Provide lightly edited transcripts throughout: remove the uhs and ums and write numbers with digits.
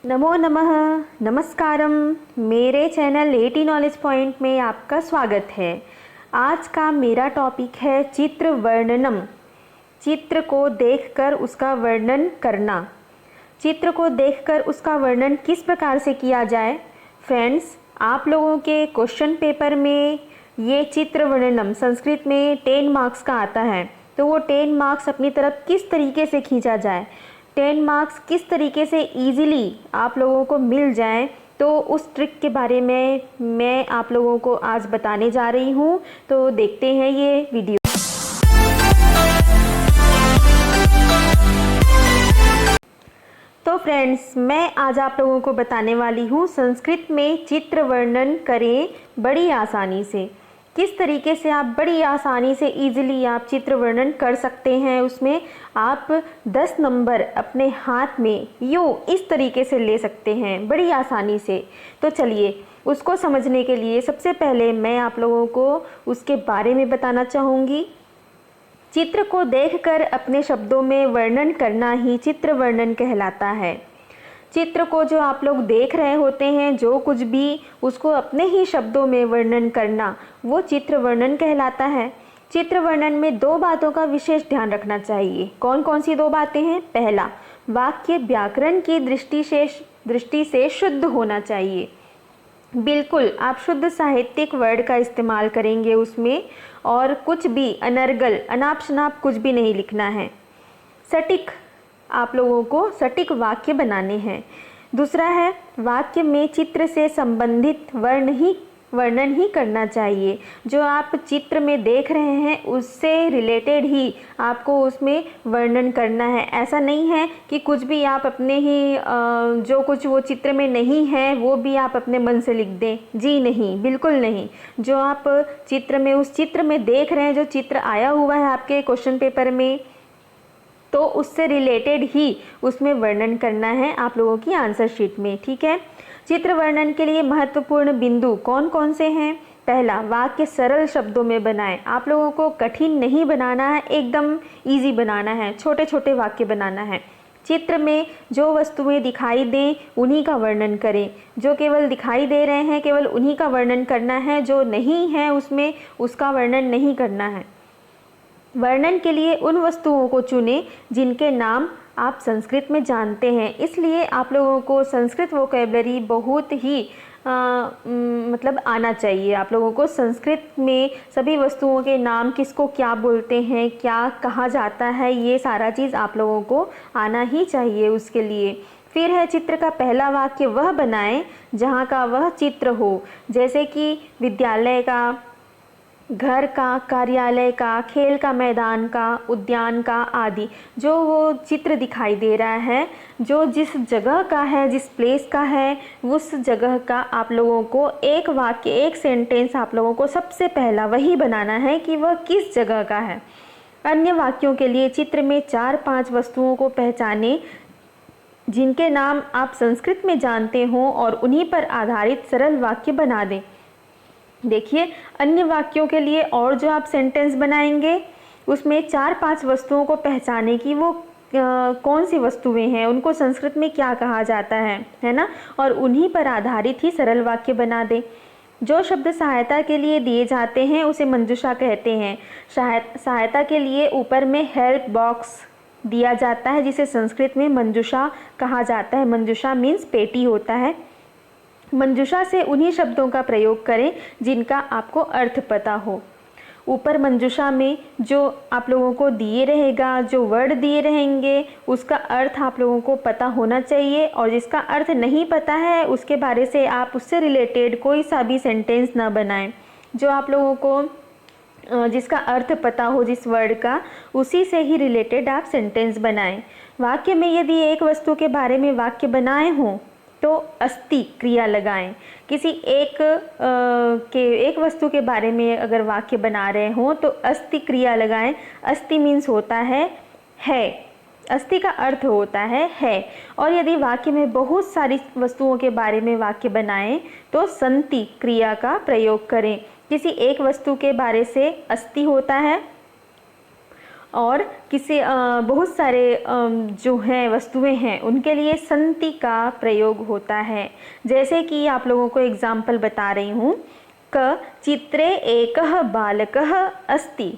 नमो नमः, नमस्कारम। मेरे channel eighty knowledge point में आपका स्वागत है। आज का मेरा टॉपिक है चित्र वर्णनम। चित्र को देखकर उसका वर्णन करना। चित्र को देखकर उसका वर्णन किस प्रकार से किया जाए? फ्रेंड्स, आप लोगों के क्वेश्चन पेपर में ये चित्र वर्णनम संस्कृत में 10 मार्क्स का आता है, तो वो 10 मार्क्स अपनी तरफ किस तरीके से खींचा जाए, 10 मार्क्स किस तरीके से इजीली आप लोगों को मिल जाए, तो उस ट्रिक के बारे में मैं आप लोगों को आज बताने जा रही हूँ। तो देखते हैं ये वीडियो। तो फ्रेंड्स, मैं आज आप लोगों को बताने वाली हूँ संस्कृत में चित्र वर्णन करें बड़ी आसानी से। किस तरीके से आप बड़ी आसानी से इजीली आप चित्र वर्णन कर सकते हैं। उसमें आप 10 नंबर अपने हाथ में यूँ इस तरीके से ले सकते हैं बड़ी आसानी से। तो चलिए, उसको समझने के लिए सबसे पहले मैं आप लोगों को उसके बारे में बताना चाहूँगी। चित्र को देखकर अपने शब्दों में वर्णन करना ही चित्र वर्णन कहलाता है। चित्र को जो आप लोग देख रहे होते हैं, जो कुछ भी, उसको अपने ही शब्दों में वर्णन करना, वो चित्र वर्णन कहलाता है। चित्र वर्णन में 2 बातों का विशेष ध्यान रखना चाहिए। कौन कौन सी 2 बातें हैं? पहला, वाक्य व्याकरण की दृष्टि से शुद्ध होना चाहिए। बिल्कुल आप शुद्ध साहित्यिक वर्ड का इस्तेमाल करेंगे उसमें, और कुछ भी अनर्गल अनाप शनाप कुछ भी नहीं लिखना है। सटीक, आप लोगों को सटीक वाक्य बनाने हैं। दूसरा है, वाक्य में चित्र से संबंधित वर्णन ही करना चाहिए। जो आप चित्र में देख रहे हैं उससे रिलेटेड ही आपको उसमें वर्णन करना है। ऐसा नहीं है कि कुछ भी आप अपने ही जो कुछ वो चित्र में नहीं है वो भी आप अपने मन से लिख दें। जी नहीं, बिल्कुल नहीं। जो आप चित्र में उस चित्र में देख रहे हैं, जो चित्र आया हुआ है आपके क्वेश्चन पेपर में, तो उससे रिलेटेड ही उसमें वर्णन करना है आप लोगों की आंसर शीट में। ठीक है। चित्र वर्णन के लिए महत्वपूर्ण बिंदु कौन कौन से हैं? पहला, वाक्य सरल शब्दों में बनाएं। आप लोगों को कठिन नहीं बनाना है, एकदम इजी बनाना है, छोटे छोटे वाक्य बनाना है। चित्र में जो वस्तुएं दिखाई दें उन्हीं का वर्णन करें। जो केवल दिखाई दे रहे हैं केवल उन्हीं का वर्णन करना है, जो नहीं है उसमें उसका वर्णन नहीं करना है। वर्णन के लिए उन वस्तुओं को चुनें जिनके नाम आप संस्कृत में जानते हैं। इसलिए आप लोगों को संस्कृत वोकैबलरी बहुत ही मतलब आना चाहिए। आप लोगों को संस्कृत में सभी वस्तुओं के नाम, किसको क्या बोलते हैं, क्या कहा जाता है, ये सारा चीज़ आप लोगों को आना ही चाहिए उसके लिए। फिर है, चित्र का पहला वाक्य वह बनाएं जहाँ का वह चित्र हो, जैसे कि विद्यालय का, घर का, कार्यालय का, खेल का मैदान का, उद्यान का आदि। जो वो चित्र दिखाई दे रहा है, जो जिस जगह का है, जिस प्लेस का है, उस जगह का आप लोगों को एक वाक्य, एक सेंटेंस आप लोगों को सबसे पहला वही बनाना है कि वह किस जगह का है। अन्य वाक्यों के लिए चित्र में 4-5 वस्तुओं को पहचानें जिनके नाम आप संस्कृत में जानते हों और उन्हीं पर आधारित सरल वाक्य बना दें। देखिए, अन्य वाक्यों के लिए और जो आप सेंटेंस बनाएंगे उसमें 4-5 वस्तुओं को पहचाने कि वो कौन सी वस्तुएं हैं, उनको संस्कृत में क्या कहा जाता है ना, और उन्हीं पर आधारित ही सरल वाक्य बना दें। जो शब्द सहायता के लिए दिए जाते हैं उसे मंजूषा कहते हैं। सहायता के लिए ऊपर में हेल्प बॉक्स दिया जाता है जिसे संस्कृत में मंजूषा कहा जाता है। मंजूषा मीन्स पेटी होता है। मंजूषा से उन्हीं शब्दों का प्रयोग करें जिनका आपको अर्थ पता हो। ऊपर मंजूषा में जो आप लोगों को दिए रहेगा, जो वर्ड दिए रहेंगे, उसका अर्थ आप लोगों को पता होना चाहिए, और जिसका अर्थ नहीं पता है उसके बारे से आप उससे रिलेटेड कोई सा भी सेंटेंस ना बनाएं। जो आप लोगों को जिसका अर्थ पता हो जिस वर्ड का, उसी से ही रिलेटेड आप सेंटेंस बनाएं। वाक्य में यदि एक वस्तु के बारे में वाक्य बनाए हों तो अस्ति क्रिया लगाएं। किसी एक वस्तु के बारे में अगर वाक्य बना रहे हों तो अस्ति क्रिया लगाएं। अस्ति मीन्स होता है। अस्ति का अर्थ होता है। और यदि वाक्य में बहुत सारी वस्तुओं के बारे में वाक्य बनाएं तो संति क्रिया का प्रयोग करें। किसी एक वस्तु के बारे से अस्ति होता है और किसी बहुत सारे जो हैं वस्तुएं हैं उनके लिए संति का प्रयोग होता है। जैसे कि आप लोगों को एग्जाम्पल बता रही हूँ, क चित्रे एकः बालकः अस्ति।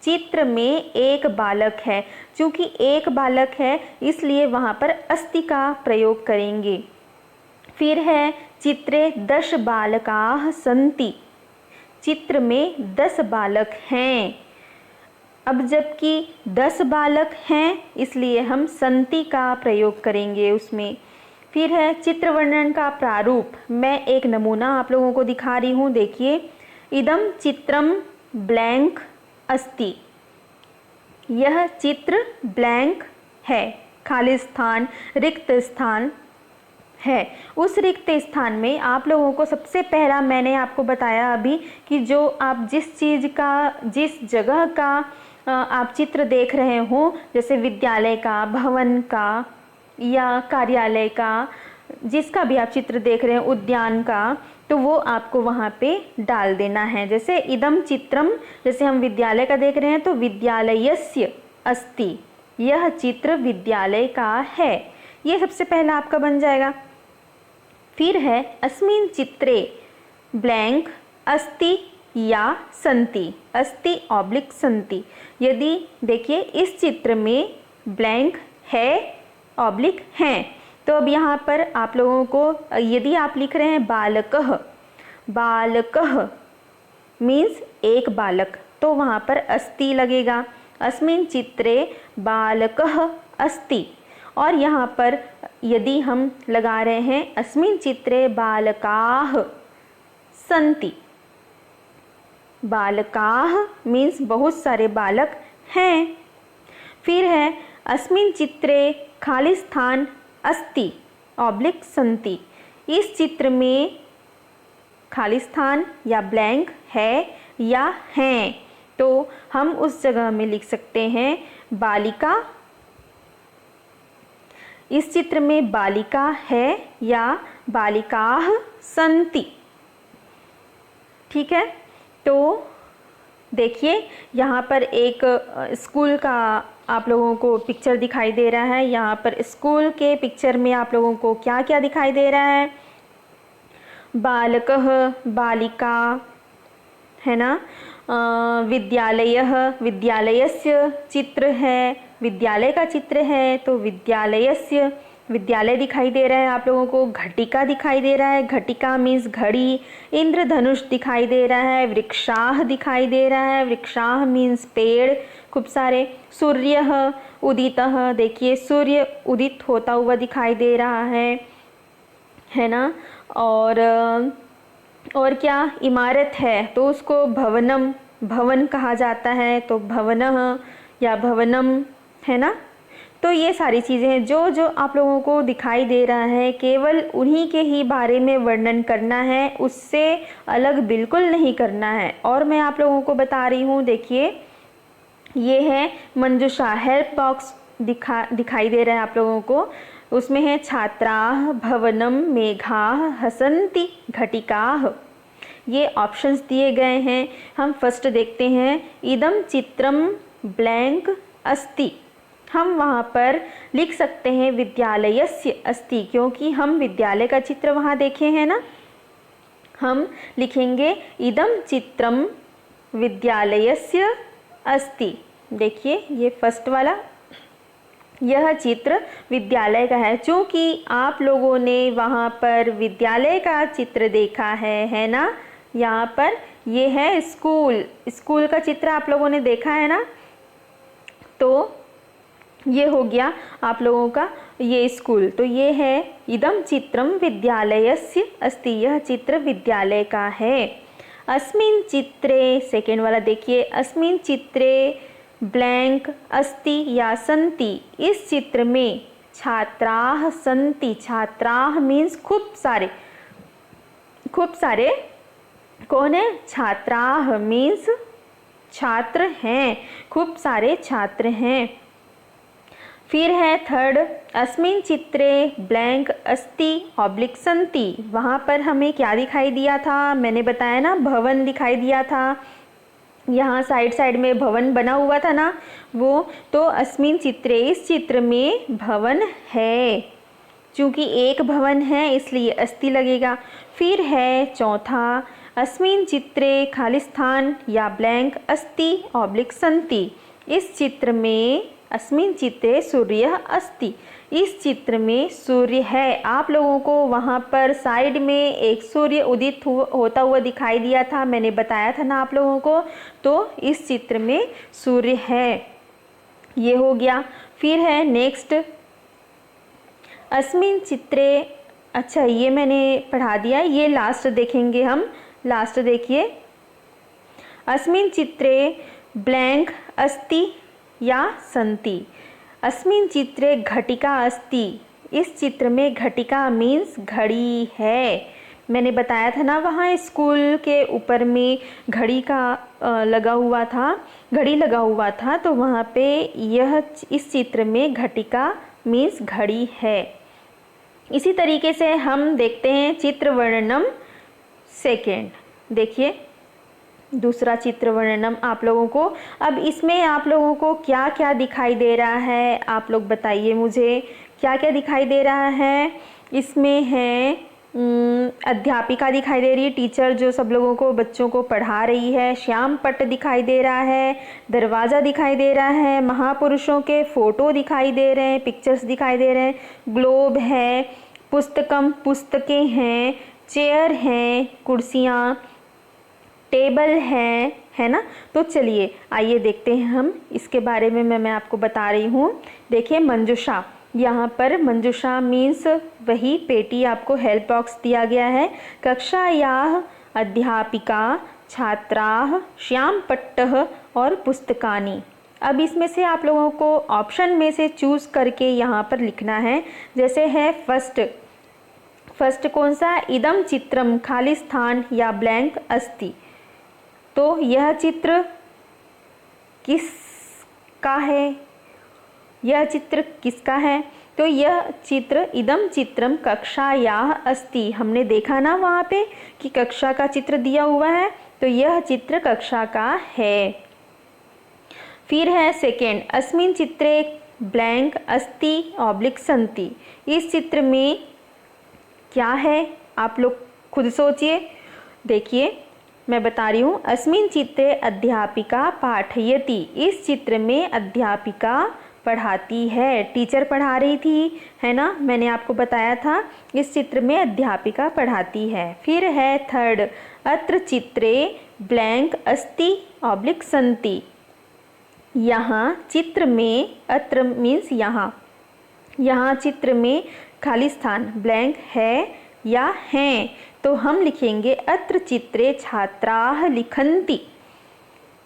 चित्र में एक बालक है, चूँकि एक बालक है इसलिए वहाँ पर अस्ति का प्रयोग करेंगे। फिर है चित्रे 10 बालकाः सन्ति। चित्र में 10 बालक हैं। अब जबकि 10 बालक हैं इसलिए हम संति का प्रयोग करेंगे उसमें। फिर है चित्र वर्णन का प्रारूप। मैं एक नमूना आप लोगों को दिखा रही हूँ, देखिए। इदम चित्रम ब्लैंक अस्ति। यह चित्र ब्लैंक है, खाली स्थान, रिक्त स्थान है। उस रिक्त स्थान में आप लोगों को सबसे पहला मैंने आपको बताया अभी कि जो आप जिस चीज़ का, जिस जगह का आप चित्र देख रहे हो, जैसे विद्यालय का, भवन का या कार्यालय का, जिसका भी आप चित्र देख रहे हैं, उद्यान का, तो वो आपको वहाँ पे डाल देना है। जैसे इदम चित्रम, जैसे हम विद्यालय का देख रहे हैं तो विद्यालयस्य अस्ति। यह चित्र विद्यालय का है, ये सबसे पहला आपका बन जाएगा। फिर है अस्मिन् चित्रे ब्लैंक अस्ति या संति। अस्ति ऑब्लिक संति। यदि देखिए इस चित्र में ब्लैंक है ऑब्लिक हैं, तो अब यहाँ पर आप लोगों को यदि आप लिख रहे हैं बालकः, बालकः मीन्स एक बालक, तो वहाँ पर अस्ति लगेगा। अस्मिन् चित्रे बालकः अस्ति। और यहाँ पर यदि हम लगा रहे हैं अस्मिन् चित्रे बालकाः सन्ति। बालकाः मीन्स बहुत सारे बालक हैं। फिर है अस्मिन् चित्रे खाली स्थान अस्ति ऑब्लिक सन्ति। इस चित्र में खाली स्थान या ब्लैंक है या हैं, तो हम उस जगह में लिख सकते हैं बालिका। इस चित्र में बालिका है या बालिकाः सन्ति। ठीक है, तो देखिए यहाँ पर एक स्कूल का आप लोगों को पिक्चर दिखाई दे रहा है। यहाँ पर स्कूल के पिक्चर में आप लोगों को क्या क्या दिखाई दे रहा है? बालकः, बालिका, है ना। विद्यालयः, विद्यालयस्य चित्र है, विद्यालय का चित्र है तो विद्यालयस्य, विद्यालय दिखाई दे रहा है आप लोगों को। घटिका दिखाई दे रहा है, घटिका मीन्स घड़ी। इंद्रधनुष दिखाई दे रहा है, वृक्षाः दिखाई दे रहा है, वृक्षाः मीन्स पेड़ खूब सारे। सूर्यः उदितः, देखिए सूर्य उदित होता हुआ दिखाई दे रहा है ना। और क्या, इमारत है तो उसको भवनम, भवन कहा जाता है, तो भवनः या भवनम, है ना। तो ये सारी चीज़ें हैं जो जो आप लोगों को दिखाई दे रहा है, केवल उन्हीं के ही बारे में वर्णन करना है, उससे अलग बिल्कुल नहीं करना है। और मैं आप लोगों को बता रही हूँ, देखिए ये है मंजूषा, हेल्प बॉक्स दिखाई दे रहा है आप लोगों को। उसमें है छात्राः, भवनम, मेघाः, हसन्ति, घटिकाः। ये ऑप्शंस दिए गए हैं। हम फर्स्ट देखते हैं, इदम चित्रम ब्लैंक अस्ति। हम वहाँ पर लिख सकते हैं विद्यालयस्य अस्ति, क्योंकि हम विद्यालय का चित्र वहाँ देखे हैं ना। हम लिखेंगे इदम चित्रम विद्यालयस्य अस्ति। देखिए ये फर्स्ट वाला, यह चित्र विद्यालय का है। चूँकि आप लोगों ने वहाँ पर विद्यालय का चित्र देखा है ना। यहाँ पर ये है स्कूल, स्कूल का चित्र आप लोगों ने देखा है ना, तो ये हो गया आप लोगों का ये स्कूल। तो ये है इदम चित्रम विद्यालयस्य अस्ति, यह चित्र विद्यालय का है। अस्मिन् चित्रे, सेकेंड वाला देखिए, अस्मिन् चित्रे ब्लैंक अस्ति या सन्ति। इस चित्र में छात्राः सन्ति। छात्राः मीन्स खूब सारे, खूब सारे कौन है? छात्राः मीन्स छात्र हैं, खूब सारे छात्र हैं। फिर है थर्ड, अस्मिन् चित्रे ब्लैंक अस्ति ऑब्लिक सन्ति। वहाँ पर हमें क्या दिखाई दिया था? मैंने बताया ना, भवन दिखाई दिया था। यहाँ साइड साइड में भवन बना हुआ था ना वो, तो अस्मिन चित्रे, इस चित्र में भवन है, चूँकि एक भवन है इसलिए अस्ति लगेगा। फिर है चौथा, अस्मिन चित्रे खाली स्थान या ब्लैंक अस्ति ऑब्लिक सन्ति। इस चित्र में, अस्मिन चित्रे सूर्य अस्ति, इस चित्र में सूर्य है। आप लोगों को वहाँ पर साइड में एक सूर्य उदित होता हुआ दिखाई दिया था, मैंने बताया था ना आप लोगों को। तो इस चित्र में सूर्य है, ये हो गया। फिर है नेक्स्ट, अस्मिन चित्रे, अच्छा ये मैंने पढ़ा दिया, ये लास्ट देखेंगे हम। लास्ट देखिए, अस्मिन चित्रे ब्लैंक अस्ति या सन्ति। अस्मिन चित्रे घटिका अस्ति, इस चित्र में घटिका मीन्स घड़ी है। मैंने बताया था ना वहाँ स्कूल के ऊपर में घड़ी का लगा हुआ था, घड़ी लगा हुआ था, तो वहाँ पे यह इस चित्र में घटिका मीन्स घड़ी है। इसी तरीके से हम देखते हैं चित्र वर्णनम सेकेंड। देखिए दूसरा चित्र वर्णनम आप लोगों को, अब इसमें आप लोगों को क्या क्या दिखाई दे रहा है, आप लोग बताइए मुझे क्या क्या दिखाई दे रहा है। इसमें है अध्यापिका दिखाई दे रही है, टीचर जो सब लोगों को, बच्चों को पढ़ा रही है। श्याम पट्ट दिखाई दे रहा है, दरवाज़ा दिखाई दे रहा है, महापुरुषों के फ़ोटो दिखाई दे रहे हैं, पिक्चर्स दिखाई दे रहे हैं, ग्लोब है, पुस्तकम पुस्तकें हैं, चेयर हैं, कुर्सियाँ, टेबल है ना। तो चलिए आइए देखते हैं हम इसके बारे में। मैं आपको बता रही हूँ। देखिए मंजूषा, यहाँ पर मंजूषा मीन्स वही पेटी, आपको हेल्प बॉक्स दिया गया है। कक्षायाः अध्यापिका छात्राः श्याम पट्टः और पुस्तकानि। अब इसमें से आप लोगों को ऑप्शन में से चूज़ करके यहाँ पर लिखना है। जैसे है फर्स्ट कौन सा, इदम चित्रम खाली स्थान या ब्लैंक अस्ति। तो यह चित्र किसका है, यह चित्र किसका है, तो यह चित्र इदम चित्रम कक्षायाः अस्ति। हमने देखा ना वहाँ पे कि कक्षा का चित्र दिया हुआ है, तो यह चित्र कक्षा का है। फिर है सेकेंड, अस्मिन चित्रे ब्लैंक अस्ति ऑब्लिक सन्ति। इस चित्र में क्या है, आप लोग खुद सोचिए। देखिए मैं बता रही हूँ, अस्मिन चित्रे अध्यापिका पाठयति। इस चित्र में अध्यापिका पढ़ाती है, टीचर पढ़ा रही थी, है ना, मैंने आपको बताया था। इस चित्र में अध्यापिका पढ़ाती है। फिर है थर्ड, अत्र चित्रे ब्लैंक अस्ति ऑब्लिक सन्ति। यहाँ चित्र में, अत्र मीन्स यहाँ, यहाँ चित्र में खाली स्थान ब्लैंक है या हैं, तो हम लिखेंगे अत्र चित्रे छात्राः लिखन्ति।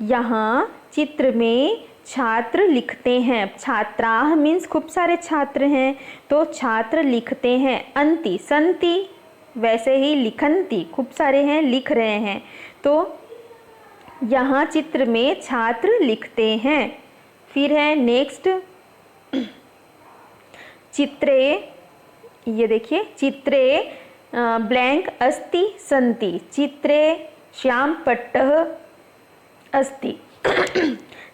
यहाँ चित्र में छात्र लिखते हैं, छात्राः मीन्स खूब सारे छात्र हैं, तो छात्र लिखते हैं। अन्ति सन्ति वैसे ही लिखन्ति, खूब सारे हैं, लिख रहे हैं, तो यहाँ चित्र में छात्र लिखते हैं। फिर है नेक्स्ट चित्रे, ये देखिए चित्रे ब्लैंक अस्ति सन्ति। चित्रे श्याम पट्टः अस्ति।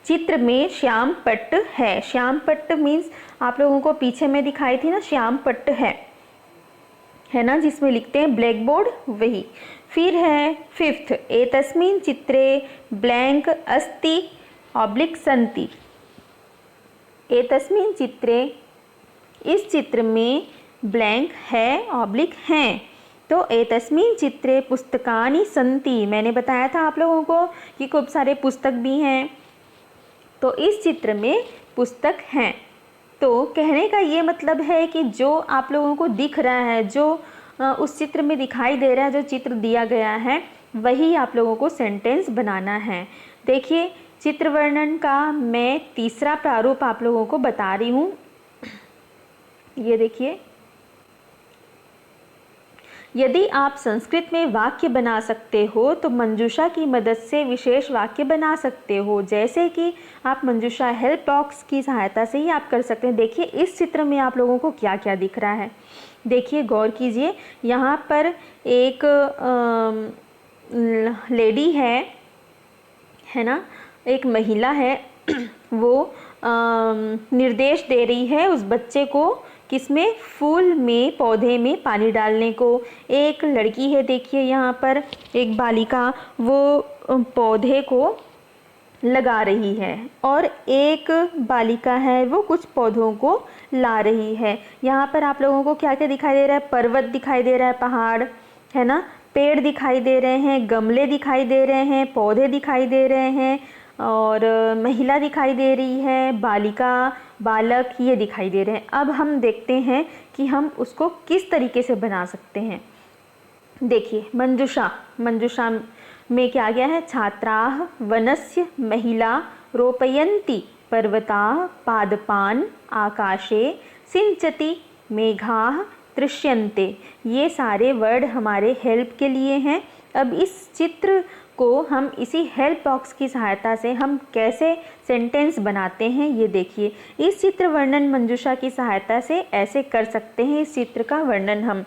चित्र में श्याम पट्ट है। श्याम पट्ट मीन्स आप लोगों को पीछे में दिखाई थी ना, श्याम पट्ट है ना, जिसमें लिखते हैं ब्लैक बोर्ड, वही। फिर है फिफ्थ, एतस्मिन् चित्रे ब्लैंक अस्ति ऑब्लिक सन्ति। एतस्मिन् चित्रे, इस चित्र में ब्लैंक है ऑब्लिक हैं, तो एतस्मिन् चित्रे पुस्तकानि सन्ति। मैंने बताया था आप लोगों को कि खूब सारे पुस्तक भी हैं, तो इस चित्र में पुस्तक हैं। तो कहने का ये मतलब है कि जो आप लोगों को दिख रहा है, जो उस चित्र में दिखाई दे रहा है, जो चित्र दिया गया है, वही आप लोगों को सेंटेंस बनाना है। देखिए चित्र वर्णन का मैं तीसरा प्रारूप आप लोगों को बता रही हूँ। ये देखिए, यदि आप संस्कृत में वाक्य बना सकते हो तो मंजूषा की मदद से विशेष वाक्य बना सकते हो, जैसे कि आप मंजूषा हेल्प बॉक्स की सहायता से ही आप कर सकते हैं। देखिए इस चित्र में आप लोगों को क्या क्या दिख रहा है, देखिए गौर कीजिए। यहाँ पर एक लेडी है है ना, एक महिला है वो निर्देश दे रही है उस बच्चे को किसमें, फूल में, पौधे में पानी डालने को। एक लड़की है, देखिए यहाँ पर एक बालिका वो पौधे को लगा रही है और एक बालिका है वो कुछ पौधों को ला रही है। यहाँ पर आप लोगों को क्या क्या दिखाई दे रहा है, पर्वत दिखाई दे रहा है, पहाड़ है ना, पेड़ दिखाई दे रहे हैं, गमले दिखाई दे रहे हैं, पौधे दिखाई दे रहे हैं और महिला दिखाई दे रही है, बालिका, बालक ये दिखाई दे रहे हैं। अब हम देखते हैं कि हम उसको किस तरीके से बना सकते हैं। देखिए मंजूषा, मंजूषा में क्या गया है, छात्राः वनस्य महिला रोपयन्ति पर्वताः पादपान् आकाशे सिंचति मेघाः दृश्यन्ते। ये सारे वर्ड हमारे हेल्प के लिए हैं। अब इस चित्र को हम इसी हेल्प बॉक्स की सहायता से हम कैसे सेंटेंस बनाते हैं ये देखिए। इस चित्र वर्णन मंजूषा की सहायता से ऐसे कर सकते हैं इस चित्र का वर्णन हम।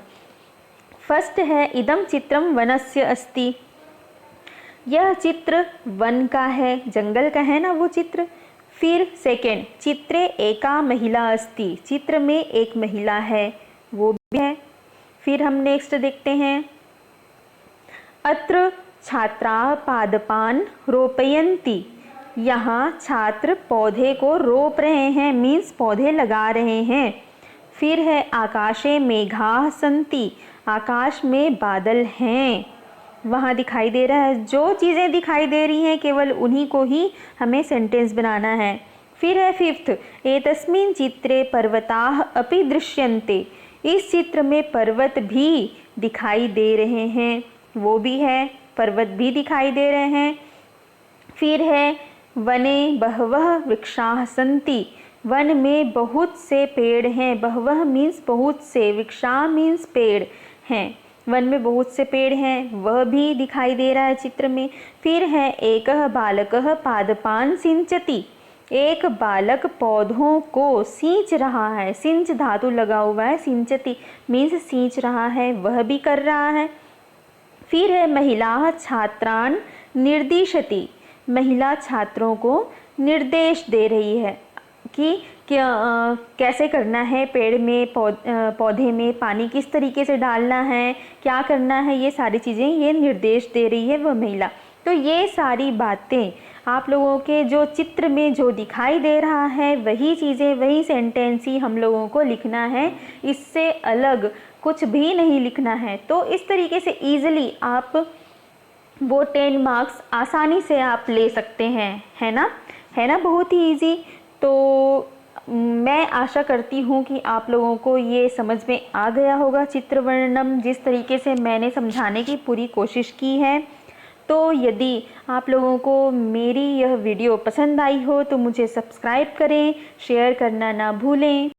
फर्स्ट है इदं चित्रम वनस्य अस्ति, यह चित्र वन का है, जंगल का है ना वो चित्र। फिर सेकेंड, चित्रे एका महिला अस्ति, चित्र में एक महिला है वो भी है। फिर हम नेक्स्ट देखते हैं, अत्र छात्राः पादपान् रोपयन्ति, यहाँ छात्र पौधे को रोप रहे हैं, मीन्स पौधे लगा रहे हैं। फिर है आकाशे मेघाः सन्ति, आकाश में बादल हैं, वहाँ दिखाई दे रहा है। जो चीज़ें दिखाई दे रही हैं केवल उन्हीं को ही हमें सेंटेंस बनाना है। फिर है फिफ्थ, एतस्मिन् चित्रे पर्वताः अपि दृश्यन्ते, इस चित्र में पर्वत भी दिखाई दे रहे हैं, वो भी है, पर्वत भी दिखाई दे रहे हैं। फिर है वने बहवः वृक्षाः सन्ति, वन में बहुत से पेड़ हैं, बहवः मीन्स बहुत से, वृक्षा मीन्स पेड़ हैं, वन में बहुत से पेड़ हैं, वह भी दिखाई दे रहा है चित्र में। फिर है एकः बालकः पादपान् सिंचति, एक बालक पौधों को सींच रहा है, सिंच धातु लगा हुआ है, सिंचति मीन्स सींच रहा है, वह भी कर रहा है। फिर है महिला छात्रान् निर्दिशति, महिला छात्रों को निर्देश दे रही है कि कैसे करना है, पेड़ में पौधे में पानी किस तरीके से डालना है, क्या करना है, ये सारी चीज़ें ये निर्देश दे रही है वह महिला। तो ये सारी बातें आप लोगों के जो चित्र में जो दिखाई दे रहा है वही चीज़ें, वही सेंटेंस ही हम लोगों को लिखना है, इससे अलग कुछ भी नहीं लिखना है। तो इस तरीके से ईज़िली आप वो 10 मार्क्स आसानी से आप ले सकते हैं, है ना, बहुत ही ईजी। तो मैं आशा करती हूँ कि आप लोगों को ये समझ में आ गया होगा चित्र वर्णनम, जिस तरीके से मैंने समझाने की पूरी कोशिश की है। तो यदि आप लोगों को मेरी यह वीडियो पसंद आई हो तो मुझे सब्सक्राइब करें, शेयर करना ना भूलें।